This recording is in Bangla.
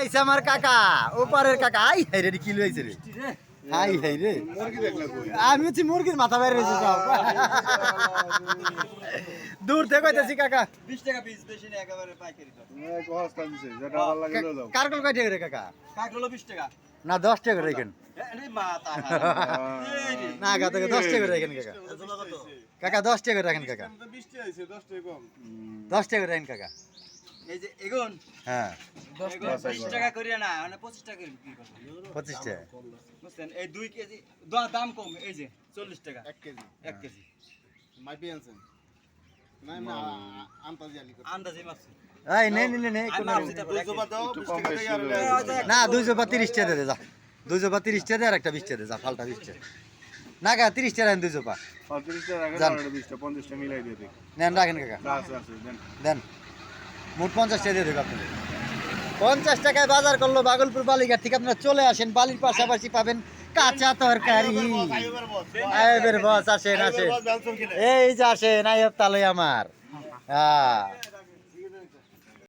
আইছে আমার কাকা ওপারের কাকা আই হাই রে কি লইছে রে হাই হাই রে আমি হচ্ছে মুরগির মাথা বাইরে রয়েছে সব দূর থেকে কইতাছি কাকা 20 টাকা পিস বেশি না একেবারে পাইকারি দাম যেটা ভালো লাগে লও কারকল কয় টাকা রে কাকা কাকলো 20 টাকা না 10 টাকা রাখেন আরে মাথা না কাকা 10 টাকা রাখেন কাকা কাকা 10 টাকা রাখেন কাকা 20 টাকা হইছে 10 টাকা কম 10 টাকা রাখেন কাকা এই যে এগুন হ্যাঁ 20 টাকা করিয়া না মানে 25 টাকা বিক্রি করব 25 টাকা বুঝছেন এই 2 কেজি দাম কম এই যে 40 টাকা 1 কেজি 1 কেজি মাইপি আনছেন না আন্তাজি আলি করে আন্দাজে মাপছি এই নে নে নে আমি মাপছি তারপর দুইশো বাদ দাও 20 টাকা দিয়ে আর না 230 টাকা দে যা 230 টাকা দে আর একটা 20 টাকা দে যা ফালটা 20 টাকা না কাকা 30 টাকা দেন 200 পা 35 টাকা রাখেন যান। আর 20 টাকা 50 টাকা মিলাই দিয়ে দিই নেন রাখেন কাকা আছে আছে দেন দেন মোট 50 টাকা দিয়ে দেব আপনি 50 টাকায় বাজার করলো ভাগলপুর বালিঘাট থেকে আপনারা চলে আসেন বালির পাশাপাশি পাবেন কাঁচা তরকারি আইবের বস আসেন আসেন এই যে আসেন আইব তালই আমার হ্যাঁ